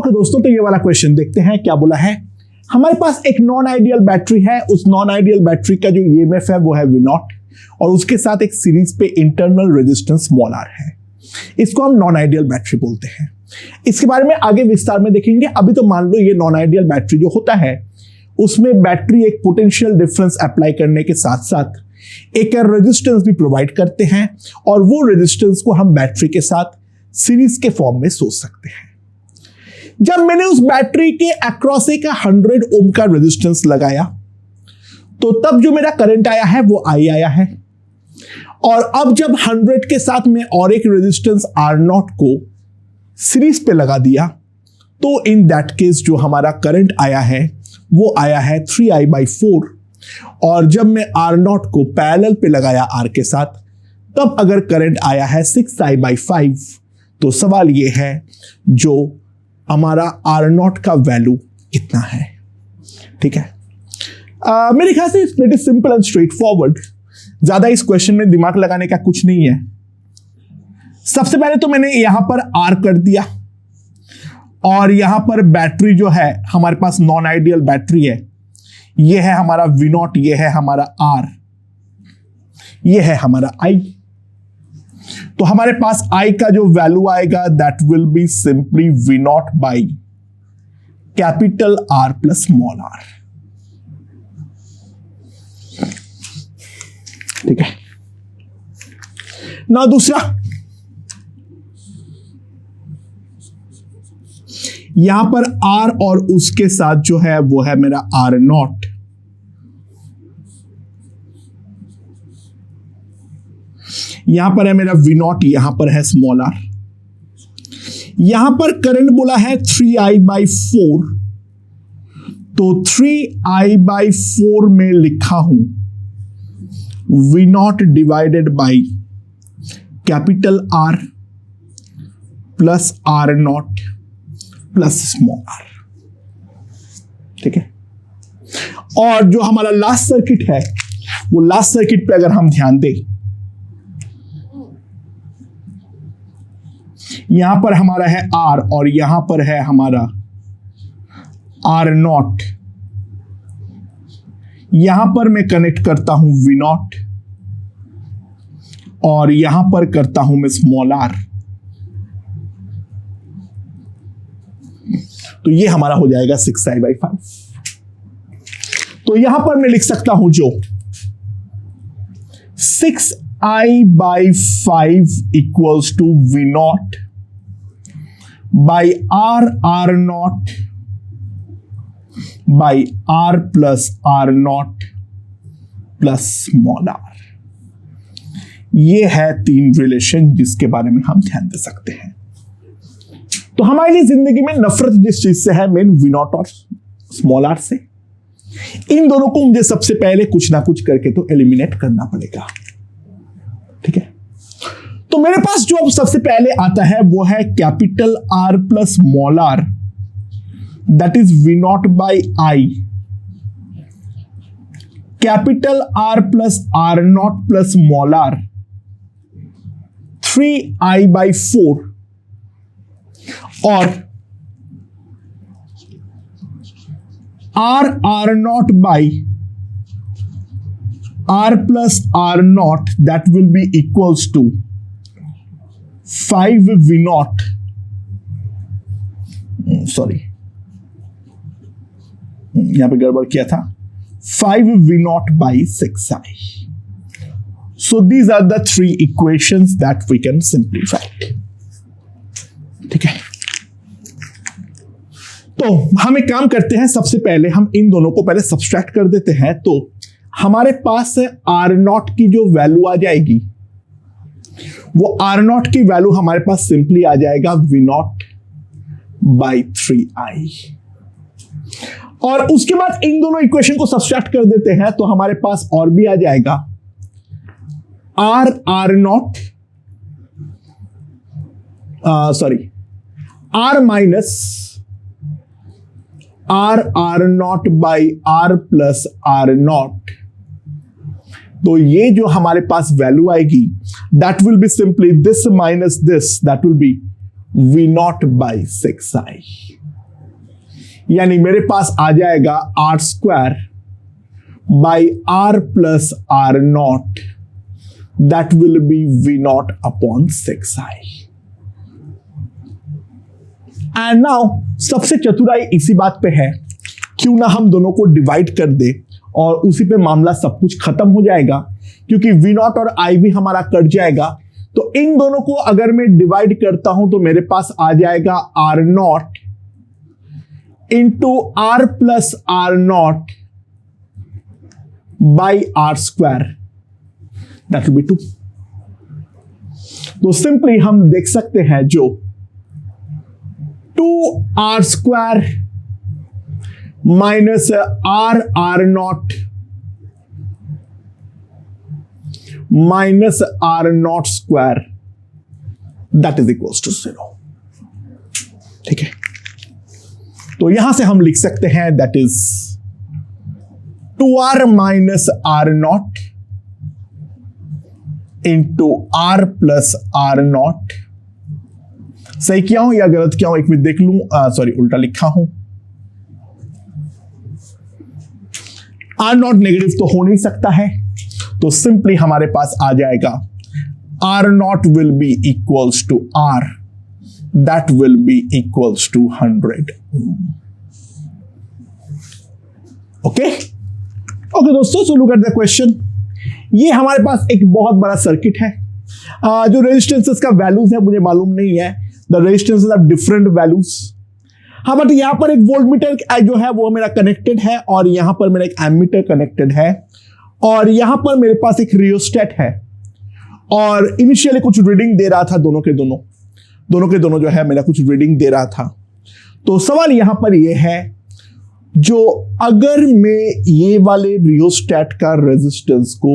है दोस्तों, तो ये वाला क्वेश्चन देखते हैं क्या बोला है। हमारे पास एक नॉन आइडियल बैटरी है, उस नॉन आइडियल बैटरी का जो ईएमएफ है वो है V0 और उसके साथ एक सीरीज पे इंटरनल रेजिस्टेंस मोल R है। इसको हम नॉन आइडियल बैटरी बोलते हैं। इसके बारे में आगे विस्तार में देखेंगे। अभी तो मान लो ये नॉन आइडियल बैटरी जो होता है उसमें बैटरी एक पोटेंशियल डिफरेंस अप्लाई करने के साथ साथ एक रेजिस्टेंस भी प्रोवाइड करते हैं और वो रेजिस्टेंस को हम बैटरी के साथ सीरीज के फॉर्म में सोच सकते हैं। जब मैंने उस बैटरी के अक्रॉस एक 100 ओम का रेजिस्टेंस लगाया तो तब जो मेरा करंट आया है वो I आया है। और अब जब 100 के साथ में और एक रेजिस्टेंस R0 को सीरीज पे लगा दिया तो इन दैट केस जो हमारा करंट आया है वो आया है 3I/4। और जब मैं R0 को पैरेलल पे लगाया R के साथ तब अगर करंट आया है 6I/5। तो सवाल ये है जो हमारा R0 का वैल्यू कितना है। ठीक है, मेरे ख्याल से it is simple and straight forward. ज्यादा इस क्वेश्चन में दिमाग लगाने का कुछ नहीं है। सबसे पहले तो मैंने यहां पर R कर दिया और यहां पर बैटरी जो है हमारे पास नॉन आइडियल बैटरी है, ये है हमारा V0, ये है हमारा R, ये है हमारा I। तो हमारे पास I का जो वैल्यू आएगा that will be simply V0 by capital R plus small r। ठीक है ना। दूसरा, यहां पर R और उसके साथ जो है वो है मेरा R0। यहां पर है मेरा V0, यहां पर है स्मॉल r। यहां पर करंट बोला है 3I/4, तो 3I/4 में लिखा हूं V0 divided by capital R plus R0 plus small r। ठीक है, और जो हमारा लास्ट सर्किट है वो लास्ट सर्किट पे अगर हम ध्यान दें, यहां पर हमारा है R और यहां पर है हमारा R0। यहां पर मैं कनेक्ट करता हूं V0 और यहां पर करता हूं मैं स्मॉल r। तो ये हमारा हो जाएगा 6I/5। तो यहां पर मैं लिख सकता हूं जो 6I/5 equals to V0 by R0 by R plus R0 plus small r। ये है तीन रिलेशन जिसके बारे में हम ध्यान दे सकते हैं। तो हमारी लिए जिंदगी में नफरत जिस चीज से है, मेन V0 और स्मॉल r से, इन दोनों को मुझे सबसे पहले कुछ ना कुछ करके तो एलिमिनेट करना पड़ेगा। ठीक है, तो मेरे पास जो अब सबसे पहले आता है वो है capital R plus small r, that is V0 by I, capital R plus R0 plus small r 3I/4 और R0 by R plus R0 that will be equals to 5 V0, sorry यहां पे गड़बड़ किया था, 5 V0 by 6I। So these are the three equations that we can simplify. ठीक है, तो हम एक काम करते हैं, सबसे पहले हम इन दोनों को पहले सब्सट्रैक्ट कर देते हैं। तो हमारे पास R0 की जो वैल्यू आ जाएगी वो R0 की वैल्यू हमारे पास सिंपली आ जाएगा V0 बाई 3I। और उसके बाद इन दोनों इक्वेशन को सब्सट्रैक्ट कर देते हैं तो हमारे पास और भी आ जाएगा R0 R minus R0 by R plus R0। तो ये जो हमारे पास वैल्यू आएगी that will be simply this minus this, that will be V0 by 6I। यानी मेरे पास आ जाएगा r square by r plus r not, that will be V not upon 6i। And now सबसे चतुराई इसी बात पे है, क्यों ना हम दोनों को डिवाइड कर दे और उसी पे मामला सब कुछ खत्म हो जाएगा, क्योंकि वी नॉट और आई भी हमारा कट जाएगा। तो इन दोनों को अगर मैं डिवाइड करता हूं तो मेरे पास आ जाएगा are not into r plus r not by r square, that will be 2। तो सिंपली हम देख सकते हैं जो 2r square minus r not minus r not square, that is equals to 0। ठीक है, तो यहां से हम लिख सकते हैं that is 2r minus r not into r plus r not. सही किया हूं या गलत किया हूं, एक मिनट देख लूं, सॉरी उल्टा लिखा हूं। आर नॉट नेगेटिव तो हो नहीं सकता है, तो सिंपली हमारे पास आ जाएगा are not will be equals to R, that will be equals to 100। Okay okay दोस्तों, so look at the question. ये हमारे पास एक बहुत बड़ा सर्किट है, जो रेजिस्टेंसेस का वैल्यूज है मुझे मालूम नहीं है, the resistances are different values. हाँ, बट यहां पर एक वोल्टमीटर जो है वो मेरा कनेक्टेड है, और यहां पर मेरा एक एमीटर कनेक्टेड है, और यहां पर मेरे पास एक रियोस्टेट है, और इनिशियली कुछ रीडिंग दे रहा था, दोनों के दोनों जो है मेरा कुछ रीडिंग दे रहा था। तो सवाल यहां पर यह है, जो अगर मैं ये वाले रियोस्टेट का रेजिस्टेंस को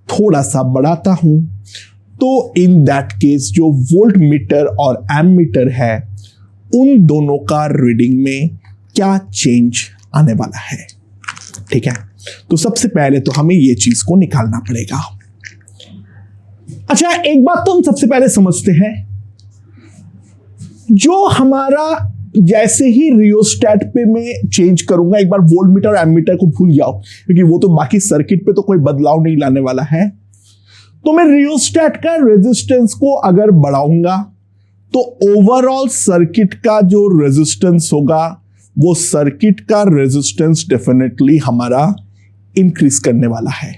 थोड़ा सा बढ़ाता हूं, तो इन दैट केस जो वोल्ट मीटर और एमीटर है उन दोनों का रीडिंग में क्या चेंज आने वाला है। ठीक है, तो सबसे पहले तो हमें ये चीज को निकालना पड़ेगा। अच्छा, एक बात तो हम सबसे पहले समझते हैं, जो हमारा जैसे ही रियोस्टेट पे मैं चेंज करूंगा, एक बार वोल्टमीटर और एमीटर को भूल जाओ क्योंकि वो तो बाकी सर्किट पे तो कोई बदलाव नहीं लाने वाला है। तो मैं रियोस्टेट का रेजिस्टेंस को अगर बढ़ाऊंगा तो ओवरऑल सर्किट का जो रेजिस्टेंस होगा वो सर्किट का रेजिस्टेंस डेफिनेटली हमारा इंक्रीज करने वाला है।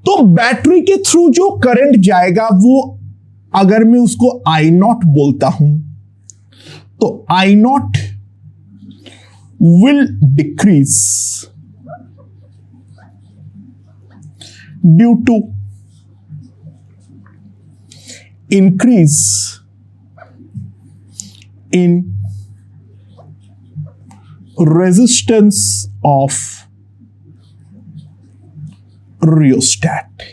तो बैटरी के थ्रू जो करंट जाएगा वो अगर मैं उसको आई नॉट बोलता हूं तो I not will decrease due to increase in resistance of rheostat.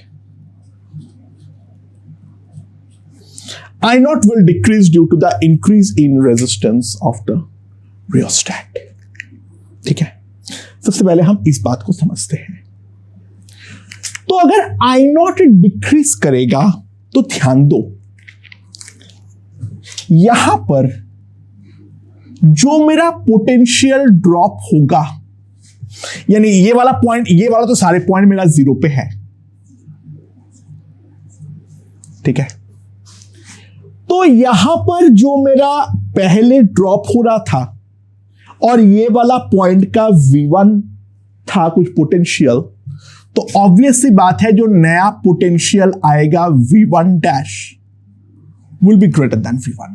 I naught will decrease due to the increase in resistance of the rheostat. ठीक है, सबसे पहले हम इस बात को समझते हैं। तो अगर I naught डिक्रीज करेगा तो ध्यान दो, यहां पर जो मेरा पोटेंशियल ड्रॉप होगा, यानी ये वाला पॉइंट, ये वाला तो सारे पॉइंट मेरा 0 पे है। ठीक है, तो यहां पर जो मेरा पहले ड्रॉप हो रहा था और ये वाला पॉइंट का V1 था कुछ पोटेंशियल, तो ऑब्वियस सी बात है जो नया पोटेंशियल आएगा V1 dash will be greater than V1।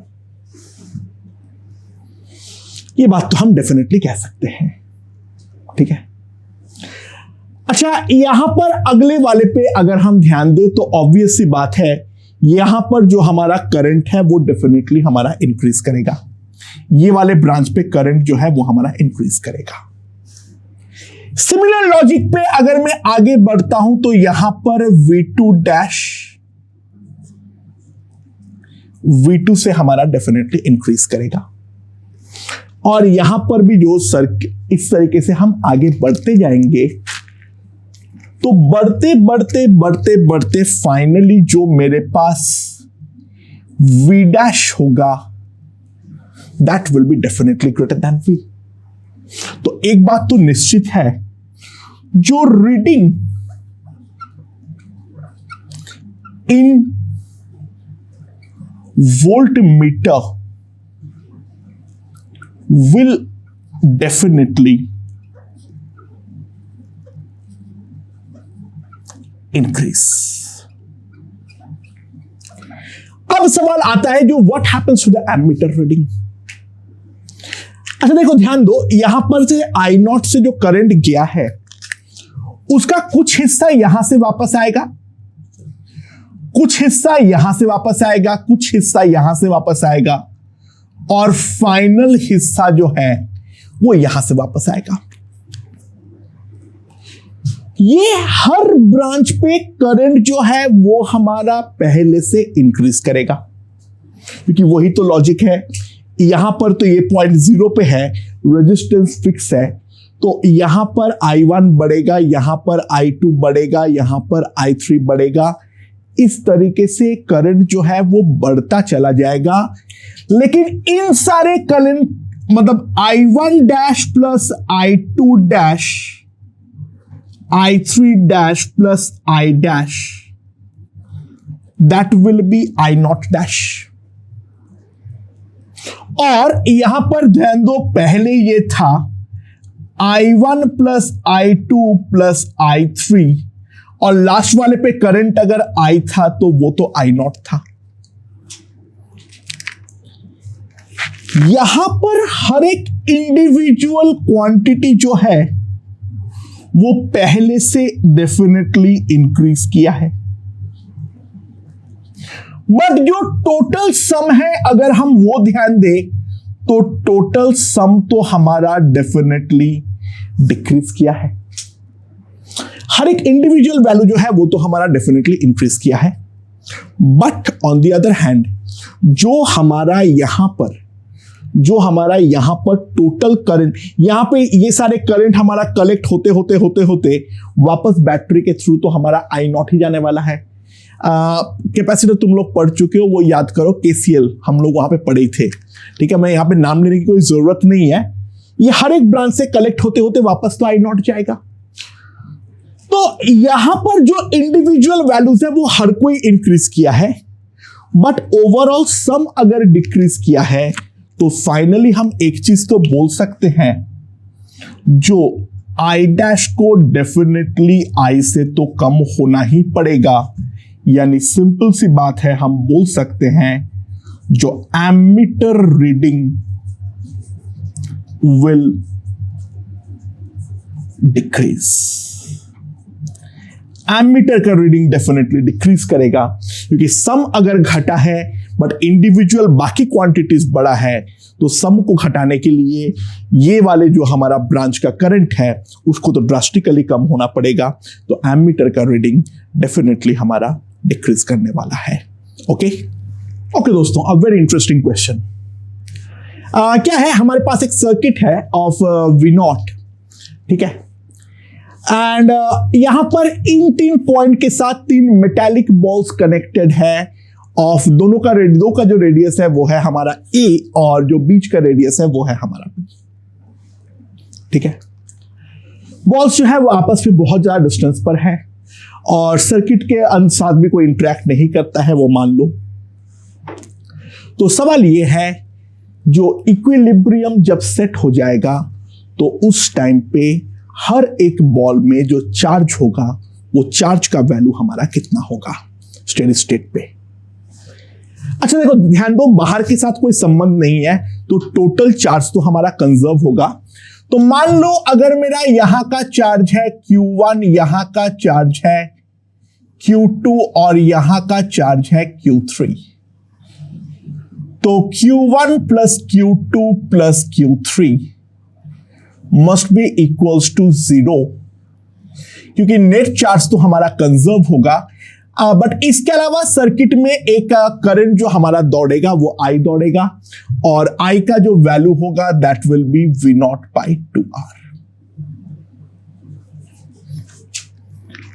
ये बात तो हम डेफिनेटली कह सकते हैं। ठीक है, अच्छा यहां पर अगले वाले पे अगर हम ध्यान दें तो ऑब्वियस सी बात है यहां पर जो हमारा करंट है वो डेफिनेटली हमारा इंक्रीज करेगा। ये वाले ब्रांच पे करंट जो है वो हमारा इंक्रीज करेगा। सिमिलर लॉजिक पे अगर मैं आगे बढ़ता हूं तो यहां पर V2 डैश V2 से हमारा डेफिनेटली इंक्रीज करेगा, और यहां पर भी जो सर्किट इस तरीके से हम आगे बढ़ते जाएंगे तो बढ़ते बढ़ते बढ़ते बढ़ते फाइनली जो मेरे पास V डैश होगा that will be definitely greater than V। तो एक बात तो निश्चित है, जो reading in voltmeter will definitely increase. अब सवाल आता है जो what happens to the ammeter reading. अच्छा देखो, ध्यान दो, यहां पर से I0 से जो करंट गया है उसका कुछ हिस्सा यहां से वापस आएगा, कुछ हिस्सा यहां से वापस आएगा, कुछ हिस्सा यहां से वापस आएगा, और फाइनल हिस्सा जो है वो यहां से वापस आएगा। ये हर ब्रांच पे करंट जो है वो हमारा पहले से इंक्रीज करेगा, क्योंकि वही तो लॉजिक है। यहां पर तो ये पॉइंट 0 पे है, रेजिस्टेंस फिक्स है, तो यहां पर I1 बढ़ेगा, यहां पर I2 बढ़ेगा, यहां पर I3 बढ़ेगा। इस तरीके से करंट जो है वो बढ़ता चला जाएगा। लेकिन इन सारे करंट मतलब I1 dash plus I2 dash, I3 dash plus I dash, that will B I0 dash. और यहां पर ध्यान दो, पहले ये था I1 plus I2 plus I3, और लास्ट वाले पे करंट अगर I था तो वो तो I0 था। यहां पर हर एक इंडिविजुअल क्वांटिटी जो है वो पहले से डेफिनेटली इंक्रीज किया है, बट जो टोटल सम है अगर हम वो ध्यान दें तो टोटल सम तो हमारा डेफिनेटली डिक्रीज किया है। हर एक इंडिविजुअल वैल्यू जो है वो तो हमारा डेफिनेटली इंक्रीज किया है, but on the other hand जो हमारा यहां पर टोटल करंट, यहां पे ये सारे करंट हमारा कलेक्ट होते वापस बैटरी के थ्रू तो हमारा I0 ही जाने वाला है। कैपेसिटर तुम लोग पढ़ चुके हो, वो याद करो, KCL हम लोग वहां पे पढ़े ही थे, ठीक है। मैं यहां पे नाम लेने की कोई जरूरत नहीं है। ये हर एक ब्रांच से कलेक्ट होते वापस तो I0 जाएगा। तो यहां पर जो इंडिविजुअल वैल्यूज है वो हर कोई इंक्रीज किया है, बट ओवरऑल सम अगर डिक्रीज किया है तो फाइनली हम एक चीज तो बोल सकते हैं, जो I डैश को डेफिनेटली I से तो कम होना ही पड़ेगा। यानी सिंपल सी बात है, हम बोल सकते हैं जो ammeter reading will decrease, ammeter का रीडिंग डेफिनेटली डिक्रीज करेगा, क्योंकि सम अगर घटा है बट इंडिविजुअल बाकी क्वांटिटीज बड़ा है, तो सम को घटाने के लिए ये वाले जो हमारा ब्रांच का करंट है उसको तो ड्रास्टिकली कम होना पड़ेगा। तो एमीटर का रीडिंग डेफिनेटली हमारा डिक्रीज करने वाला है। ओके दोस्तों, अ वेरी इंटरेस्टिंग क्वेश्चन। क्या है, हमारे पास एक सर्किट है ऑफ V0, ठीक है, एंड यहां पर इन 3 पॉइंट के साथ 3 मेटालिक बॉल्स कनेक्टेड है। ऑफ दो का जो रेडियस है वो है हमारा A, और जो बीच का रेडियस है वो है हमारा B, ठीक है। बॉल्स जो है वो आपस में बहुत ज्यादा डिस्टेंस पर है और सर्किट के अनुसार भी कोई इंटरेक्ट नहीं करता है, वो मान लो। तो सवाल ये है, जो इक्विलिब्रियम जब सेट हो जाएगा तो उस टाइम पे हर एक बॉल में जो चार्ज होगा वो चार्ज का वैल्यू हमारा कितना होगा स्टेडी स्टेट पे। अच्छा देखो, ध्यान दो, बाहर के साथ कोई संबंध नहीं है तो टोटल चार्ज तो हमारा कंजर्व होगा। तो मान लो अगर मेरा यहां का चार्ज है Q1, यहां का चार्ज है Q2 और यहां का चार्ज है Q3, तो Q1 plus Q2 plus Q3 must be equals to 0, क्योंकि नेट चार्ज तो हमारा कंजर्व होगा। बट इसके अलावा सर्किट में एक करंट जो हमारा दौड़ेगा वो I दौड़ेगा, और I का जो वैल्यू होगा दैट विल बी V0/2R।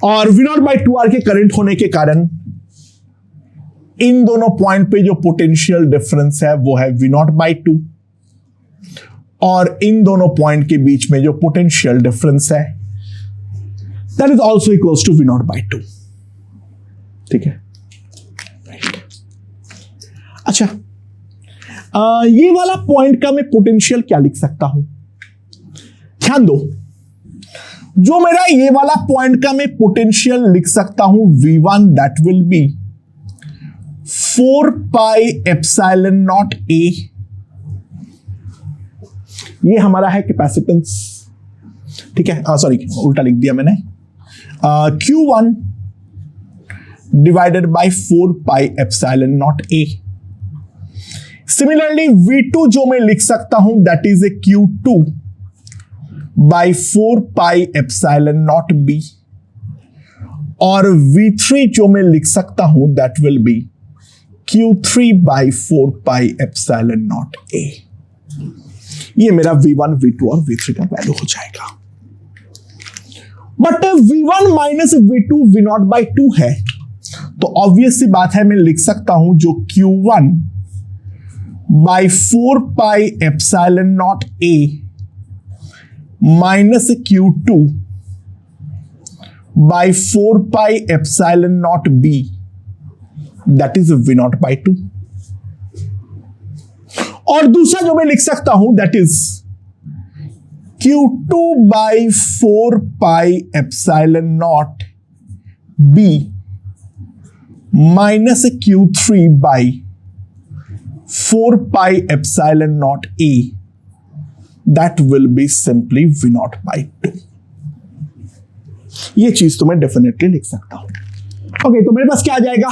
और V0/2R के करंट होने के कारण इन दोनों पॉइंट पे जो पोटेंशियल डिफरेंस है वो है V0/2, और इन दोनों पॉइंट के बीच में जो पोटेंशियल डिफरेंस है that is also equals to V0/2। ठीक है, अच्छा ये वाला पॉइंट का मैं पोटेंशियल क्या लिख सकता हूं? ध्यान दो, जो मेरा ये वाला पॉइंट का मैं पोटेंशियल लिख सकता हूं V1 that will B 4πε0A। ये हमारा है कैपेसिटेंस। ठीक है, सॉरी उल्टा लिख दिया मैंने। Q1 divided by 4πε0A। Similarly V2 जो मैं लिख सकता हूं that is a Q2 by 4πε0B, और V3 जो मैं लिख सकता हूं that will B Q3 by 4πε0A। ये मेरा V1, V2 और V3 का वैल्यू हो जाएगा। But V1 minus V2 V0/2 है, तो ऑब्वियस सी बात है मैं लिख सकता हूं जो Q1 by 4πε0A minus Q2 by 4πε0B that is V0/2। और दूसरा जो मैं लिख सकता हूं that is Q2 by 4πε0B minus Q3 by 4πε0A that will be simply V0/2। ये चीज तो मैं डेफिनेटली लिख सकता हूं। ओके, तो मेरे पास क्या आ जाएगा?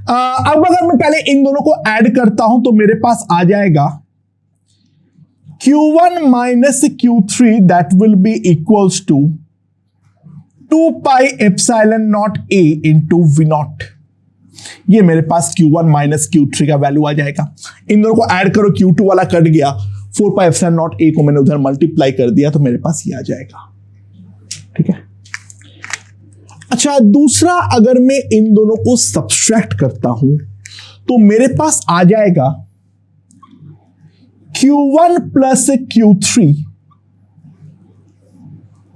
अब अगर मैं पहले इन दोनों को ऐड करता हूं तो मेरे पास आ जाएगा Q1 minus Q3 that will be equals to 2πε0A into V0। ये मेरे पास Q1 माइनस Q3 का वैल्यू आ जाएगा। इन दोनों को ऐड करो, Q2 वाला कट गया, 4πε0A को मैंने उधर मल्टीप्लाई कर दिया तो मेरे पास ये आ जाएगा। ठीक है, अच्छा दूसरा अगर मैं इन दोनों को सब्सट्रैक्ट करता हूं तो मेरे पास आ जाएगा Q1 plus Q3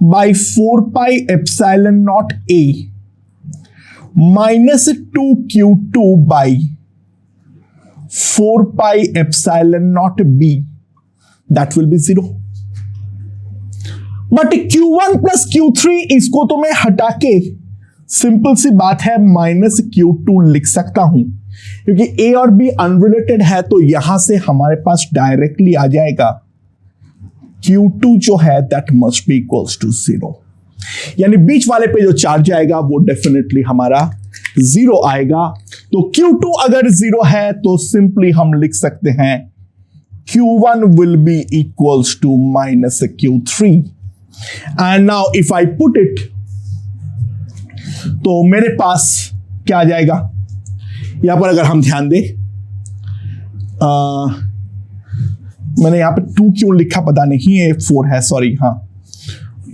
by 4πε0A minus 2Q2 by 4πε0B that will be 0। But Q1 plus Q3 इसको तो मैं हटा के सिंपल सी बात है माइनस Q2 लिख सकता हूं, क्योंकि A और B अनरिलेटेड है तो यहां से हमारे पास डायरेक्टली आ जाएगा Q2 जो है that must be equals to 0। यानी बीच वाले पे जो चार्ज आएगा वो डेफिनेटली हमारा 0 आएगा। तो Q2 अगर 0 है तो सिंपली हम लिख सकते हैं Q1 will be equals to minus Q3 and now if I put it तो मेरे पास क्या आ जाएगा? यहां पर अगर हम ध्यान दें, मैंने यहां पे 2 क्यों लिखा पता नहीं, ये 4 है, सॉरी, हाँ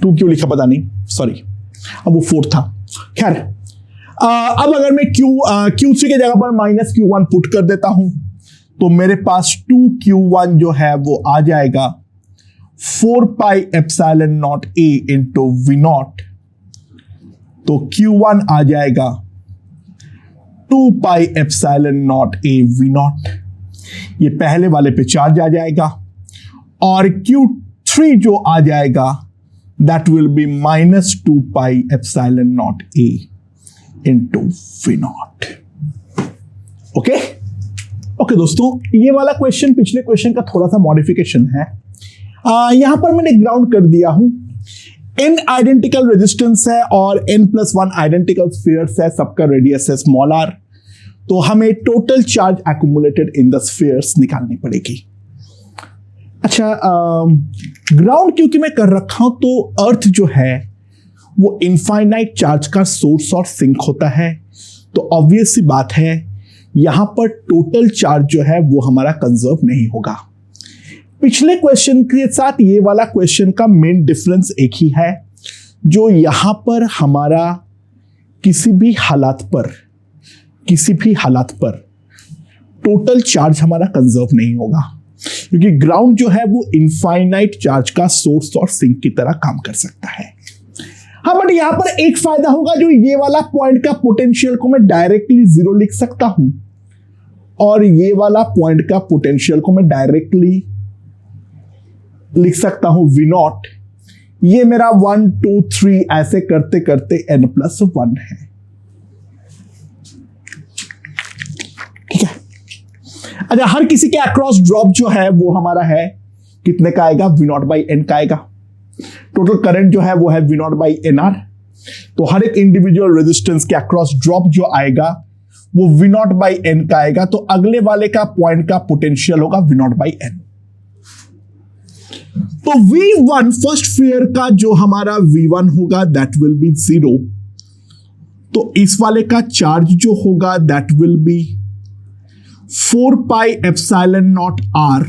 2 क्यों लिखा पता नहीं, सॉरी, अब वो 4 था। खैर अब अगर मैं Q3 के जगह पर माइनस Q1 पुट कर देता हूं तो मेरे पास 2Q1 जो है वो आ जाएगा 4πε0A इंटू V0, तो Q1 आ जाएगा 2πε0A V0। ये पहले वाले पे चार्ज आ जाएगा और Q3 जो आ जाएगा that will B minus 2πε0A into V0। Okay okay दोस्तों, ये वाला क्वेश्चन पिछले क्वेश्चन का थोड़ा सा मॉडिफिकेशन है। यहां पर मैंने ग्राउंड कर दिया हूं, n आइडेंटिकल रेजिस्टेंस है और n+1 आइडेंटिकल स्फीयर्स है, सबका रेडियस है स्मॉल r, तो हमें total charge accumulated in the spheres निकालनी पड़ेगी। अच्छा, ग्राउंड क्योंकि मैं कर रखा हूं तो अर्थ जो है वो इनफाइनाइट चार्ज का सोर्स और सिंक होता है, तो ऑब्वियस सी बात है यहां पर टोटल चार्ज जो है वो हमारा कंजर्व नहीं होगा। पिछले क्वेश्चन के साथ ये वाला क्वेश्चन का मेन डिफरेंस एक ही है, जो यहां पर हमारा किसी भी हालात पर टोटल चार्ज हमारा कंजर्व नहीं होगा, क्योंकि ग्राउंड जो है वो इनफाइनाइट चार्ज का सोर्स और सिंक की तरह काम कर सकता है। हाँ, बट यहां पर एक फायदा होगा, जो ये वाला पॉइंट का पोटेंशियल को मैं डायरेक्टली 0 लिख सकता हूं और ये वाला पॉइंट का पोटेंशियल को मैं डायरेक्टली लिख सकता हूं V0। ये मेरा 1 2 3 ऐसे करते करते n+1 है। ठीक है। अच्छा, हर किसी के अक्रॉस ड्रॉप जो है वो हमारा है कितने का आएगा, V0/N का आएगा। टोटल करंट जो है वो है V0/NR। तो हर एक इंडिविजुअल रेजिस्टेंस के अक्रॉस ड्रॉप जो आएगा वो V0/N का आएगा। तो अगले वाले का पॉइंट का पोटेंशियल होगा V0/N। तो V1 फर्स्ट फेयर का जो हमारा V1 होगा दैट विल बी 0। तो इस वाले का चार्ज जो होगा that will be 4πε0r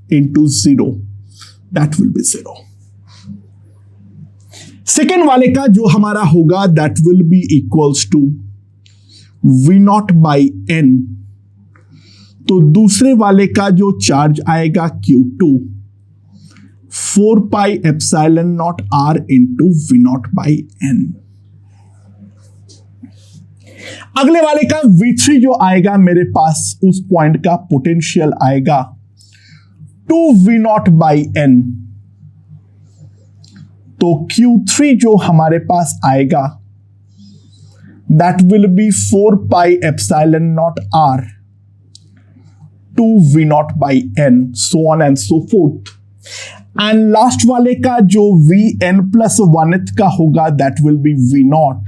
into 0, that will be 0। Second वाले का जो हमारा होगा that will be equals to V0/N। तो दूसरे वाले का जो चार्ज आएगा Q2 4πε0r into V0/N। अगले वाले का V3 जो आएगा मेरे पास, उस पॉइंट का पोटेंशियल आएगा 2V0/N। तो Q3 जो हमारे पास आएगा that will be 4πε0r 2V0/N, so on and so forth। And last वाले का जो Vn+1 का होगा दैट विल बी V0।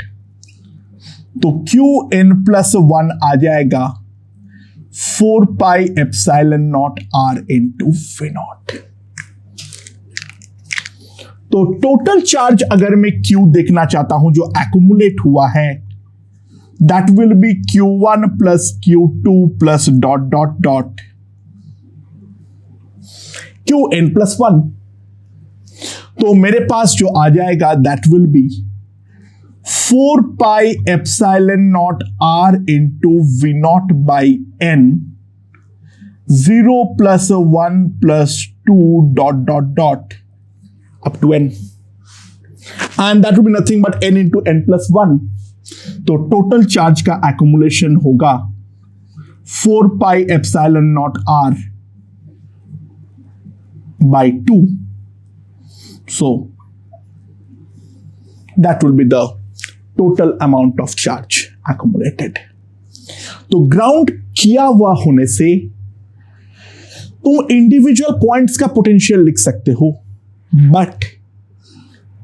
तो Qn+1 आ जाएगा 4πε0r into V0। तो टोटल चार्ज अगर मैं Q देखना चाहता हूं जो एक्युमुलेट हुआ है that will B Q1 + Q2 + ... Qn+1। तो मेरे पास जो आ जाएगा that will be 4πε0r into V0/N 0 + 1 + 2 ... up to n, and that will be nothing but n into n+1। तो टोटल चार्ज का एक्युमुलेशन होगा 4πε0r by 2। so that will be the total amount of charge accumulated। तो ground किया हुआ होने से तुम individual points का पोटेंशियल लिख सकते हो, बट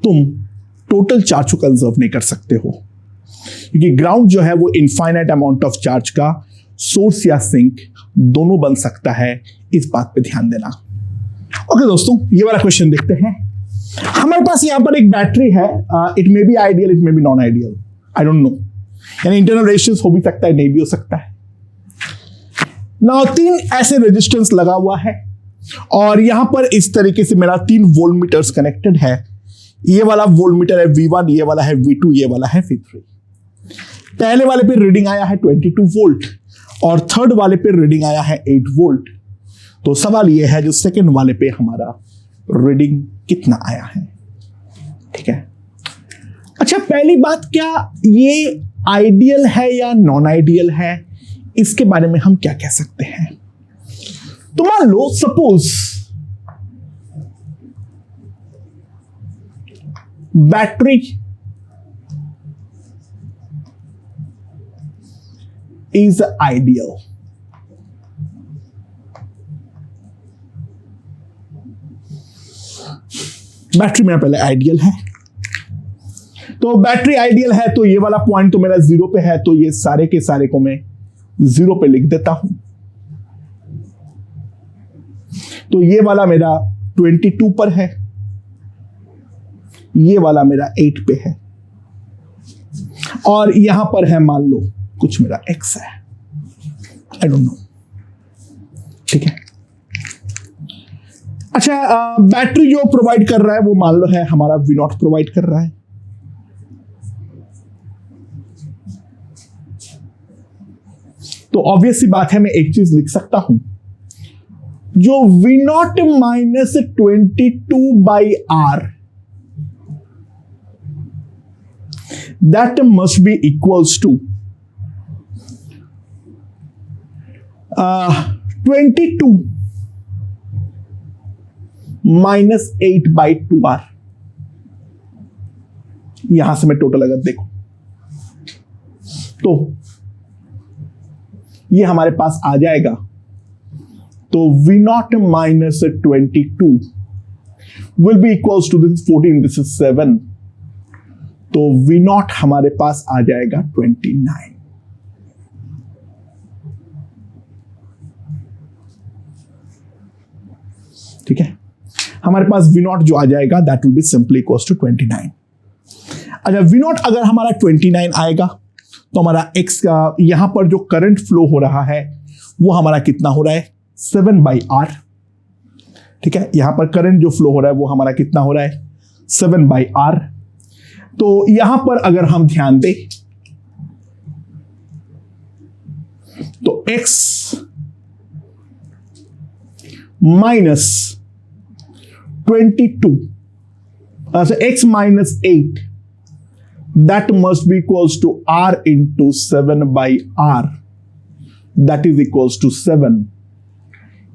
तुम टोटल चार्ज को कंजर्व नहीं कर सकते हो, क्योंकि ग्राउंड जो है वो इनफाइनाइट अमाउंट ऑफ चार्ज का सोर्स या सिंक दोनों बन सकता है। इस बात पे ध्यान देना। ओके दोस्तों, ये वाला क्वेश्चन देखते हैं। हमारे पास यहां पर एक बैटरी है, it may be ideal, it may be non ideal, I don't know, यानी इंटरनल रेजिस्टेंस हो भी सकता है, नहीं भी हो सकता है। ना 3 ऐसे रेजिस्टेंस लगा हुआ है और यहां पर इस तरीके से मेरा 3 वोल्टमीटर्स कनेक्टेड है। ये वाला वोल्टमीटर है V1, ये वाला है V2, ये वाला है V3। पहले वाले पे रीडिंग आया है 22 वोल्ट और थर्ड वाले पे रीडिंग आया है 8 वोल्ट। तो सवाल ये है जो सेकंड वाले पे हमारा रीडिंग कितना आया है। ठीक है। अच्छा, पहली बात, क्या ये आइडियल है या नॉन आइडियल है, इसके बारे में हम क्या कह सकते हैं। तो मान लो suppose battery is ideal. Battery मेरा पहले आइडियल है, तो बैटरी आइडियल है तो ये वाला पॉइंट तो मेरा 0 पे है, तो ये सारे के सारे को मैं 0 पे लिख देता हूं। तो ये वाला मेरा 22 पर है, ये वाला मेरा 8 पे है और यहां पर है मान लो कुछ मेरा x है, आई डोंट नो। ठीक है। अच्छा, बैटरी जो प्रोवाइड कर रहा है वो मान लो है हमारा V0 प्रोवाइड कर रहा है। तो ऑब्वियस सी बात है मैं एक चीज लिख सकता हूं, जो V0 minus 22/R that must be equals to 22 minus 8/2R। यहां से मैं टोटल अगर देखो तो ये हमारे पास आ जाएगा, तो V0 minus 22 will be equals to this 14, this is 7, तो V0 हमारे पास आ जाएगा 29। ठीक है, हमारे पास V0 जो आ जाएगा that will be simply equals to 29। अच्छा, V0 अगर हमारा 29 आएगा तो हमारा x का यहां पर जो करंट फ्लो हो रहा है वो हमारा कितना हो रहा है 7/R। ठीक है, यहां पर करंट जो फ्लो हो रहा है वो हमारा कितना हो रहा है 7/R। तो यहां पर अगर हम ध्यान दें तो x minus 22, x minus 8 that must be equals to R into 7/R, that is equals to 7,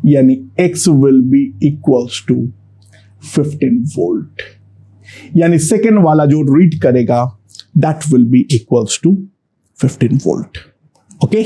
यानी x will be equals to 15 volt, यानी सेकेंड वाला जो रीड करेगा that will be equals to 15 volt। Okay